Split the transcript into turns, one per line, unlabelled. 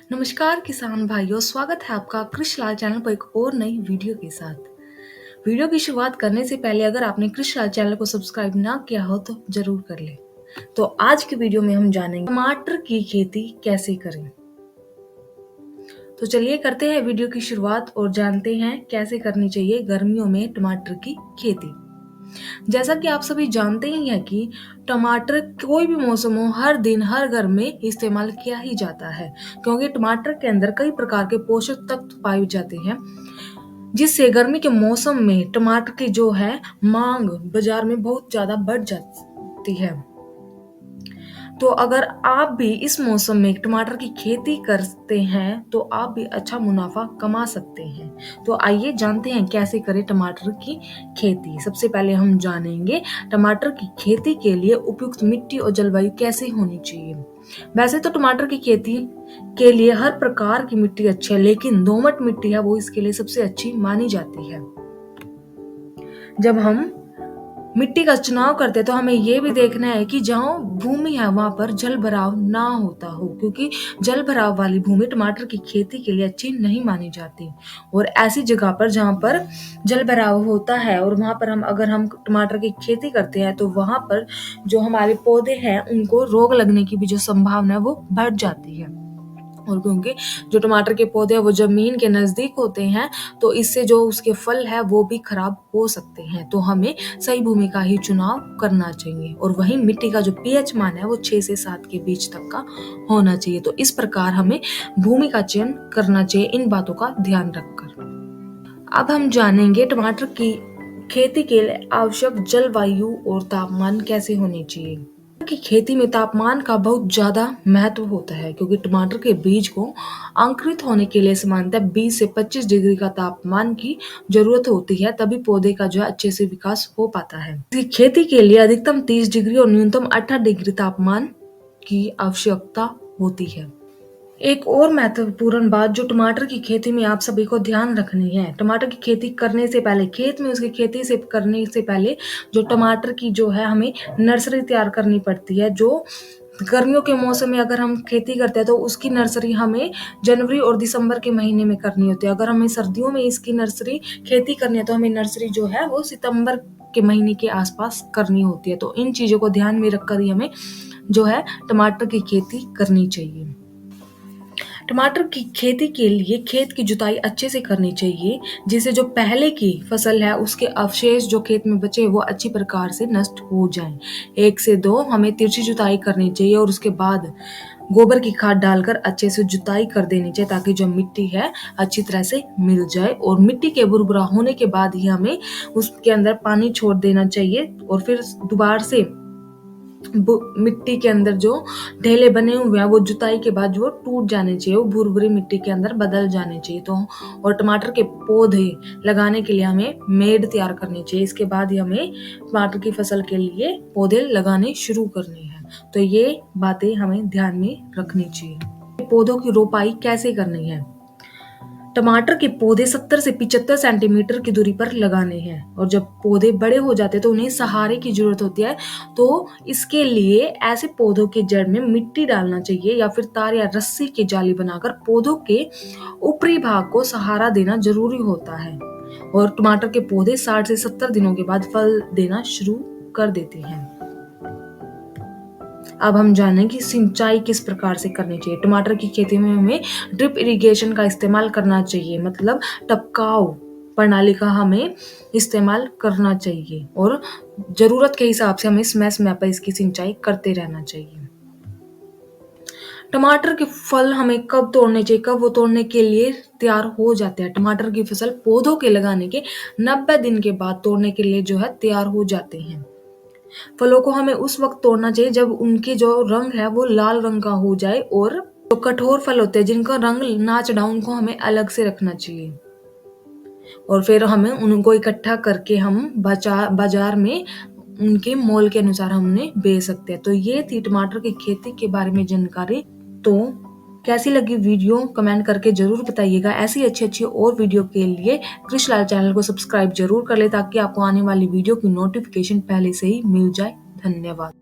नमस्कार किसान भाइयों, स्वागत है आपका कृषि लाल चैनल पर एक और नई वीडियो के साथ। वीडियो की शुरुआत करने से पहले अगर आपने कृषि लाल चैनल को सब्सक्राइब ना किया हो तो जरूर कर लें। तो आज की वीडियो में हम जानेंगे टमाटर की खेती कैसे करें। तो चलिए करते हैं वीडियो की शुरुआत और जानते हैं कैसे करनी चाहिए गर्मियों में टमाटर की खेती। जैसा कि आप सभी जानते ही हैं कि टमाटर कोई भी मौसम हो, हर दिन हर घर में इस्तेमाल किया ही जाता है, क्योंकि टमाटर के अंदर कई प्रकार के पोषक तत्व पाए जाते हैं, जिससे गर्मी के मौसम में टमाटर की जो है मांग बाजार में बहुत ज्यादा बढ़ जाती है। तो अगर आप भी इस मौसम में टमाटर की खेती करते हैं तो आप भी अच्छा मुनाफा कमा सकते हैं। तो आइए जानते हैं कैसे करें टमाटर की खेती। सबसे पहले हम जानेंगे टमाटर की खेती के लिए उपयुक्त मिट्टी और जलवायु कैसे होनी चाहिए। वैसे तो टमाटर की खेती के लिए हर प्रकार की मिट्टी अच्छी है, लेकिन दोमट मिट्टी है वो इसके लिए सबसे अच्छी मानी जाती है। जब हम मिट्टी का चुनाव करते हैं तो हमें ये भी देखना है कि जहाँ भूमि है वहां पर जल भराव ना होता हो, क्योंकि जल भराव वाली भूमि टमाटर की खेती के लिए अच्छी नहीं मानी जाती। और ऐसी जगह पर जहाँ पर जल भराव होता है और वहां पर अगर हम टमाटर की खेती करते हैं तो वहां पर जो हमारे पौधे हैं उनको रोग लगने की भी जो संभावना है वो बढ़ जाती है। और क्योंकि जो टमाटर के पौधे वो जमीन के नजदीक होते हैं तो इससे जो उसके फल है वो भी खराब हो सकते हैं। तो हमें सही भूमि का ही चुनाव करना चाहिए और वही मिट्टी का जो पीएच मान है वो 6 से 7 के बीच तक का होना चाहिए। तो इस प्रकार हमें भूमि का चयन करना चाहिए, इन बातों का ध्यान रखकर। अब हम जानेंगे टमाटर की खेती के लिए आवश्यक जलवायु और तापमान कैसे होने चाहिए। की खेती में तापमान का बहुत ज्यादा महत्व होता है, क्योंकि टमाटर के बीज को अंकुरित होने के लिए सामान्यतः 20 से 25 डिग्री का तापमान की जरूरत होती है, तभी पौधे का जो है अच्छे से विकास हो पाता है। खेती के लिए अधिकतम 30 डिग्री और न्यूनतम 18 डिग्री तापमान की आवश्यकता होती है। एक और महत्वपूर्ण बात जो टमाटर की खेती में आप सभी को ध्यान रखनी है, टमाटर की खेती करने से पहले खेत में उसकी खेती से करने से पहले जो टमाटर की जो है हमें नर्सरी तैयार करनी पड़ती है। जो गर्मियों के मौसम में अगर हम खेती करते हैं तो उसकी नर्सरी हमें जनवरी और दिसंबर के महीने में करनी होती है। अगर हमें सर्दियों में इसकी नर्सरी खेती करनी है तो हमें नर्सरी जो है वो सितंबर के महीने के आसपास करनी होती है। तो इन चीजों को ध्यान में रखकर ही हमें जो है टमाटर की खेती करनी चाहिए। टमाटर की खेती के लिए खेत की जुताई अच्छे से करनी चाहिए, जिससे जो पहले की फसल है उसके अवशेष जो खेत में बचे वो अच्छी प्रकार से नष्ट हो जाएं। 1 से 2 हमें तिरछी जुताई करनी चाहिए और उसके बाद गोबर की खाद डालकर अच्छे से जुताई कर देनी चाहिए, ताकि जो मिट्टी है अच्छी तरह से मिल जाए। और मिट्टी के भुरभुरा होने के बाद ही हमें उसके अंदर पानी छोड़ देना चाहिए और फिर दोबारा से मिट्टी के अंदर जो ढेले बने हुए हैं वो जुताई के बाद जो टूट जाने चाहिए, वो भुरभुरी मिट्टी के अंदर बदल जाने चाहिए। तो और टमाटर के पौधे लगाने के लिए हमें मेड़ तैयार करनी चाहिए। इसके बाद ही हमें टमाटर की फसल के लिए पौधे लगाने शुरू करने हैं। तो ये बातें हमें ध्यान में रखनी चाहिए। पौधों की रोपाई कैसे करनी है। टमाटर के पौधे 70 से 75 सेंटीमीटर की दूरी पर लगाने हैं और जब पौधे बड़े हो जाते हैं तो उन्हें सहारे की जरूरत होती है। तो इसके लिए ऐसे पौधों के जड़ में मिट्टी डालना चाहिए या फिर तार या रस्सी की जाली बनाकर पौधों के ऊपरी भाग को सहारा देना जरूरी होता है। और टमाटर के पौधे 60 से 70 दिनों के बाद फल देना शुरू कर देते हैं। अब हम जानें कि सिंचाई किस प्रकार से करनी चाहिए। टमाटर की खेती में हमें ड्रिप इरिगेशन का इस्तेमाल करना चाहिए, मतलब टपकाव प्रणाली का हमें इस्तेमाल करना चाहिए और जरूरत के हिसाब से हमें समय पर इसकी सिंचाई करते रहना चाहिए। टमाटर के फल हमें कब तोड़ने चाहिए, कब वो तोड़ने के लिए तैयार हो जाते हैं। टमाटर की फसल पौधों के लगाने के 90 दिन के बाद तोड़ने के लिए जो है तैयार हो जाते हैं। फलों को हमें उस वक्त तोड़ना चाहिए जब उनके जो रंग है वो लाल रंग का हो जाए, और जो कठोर फल होते हैं जिनका रंग ना चढ़ा उनको हमें अलग से रखना चाहिए और फिर हमें उनको इकट्ठा करके हम बाजार में उनके मोल के अनुसार हमने बेच सकते हैं। तो ये थी टमाटर की खेती के बारे में जानकारी। तो कैसी लगी वीडियो कमेंट करके जरूर बताइएगा। ऐसी अच्छी और वीडियो के लिए कृषि लाल चैनल को सब्सक्राइब जरूर कर ले, ताकि आपको आने वाली वीडियो की नोटिफिकेशन पहले से ही मिल जाए। धन्यवाद।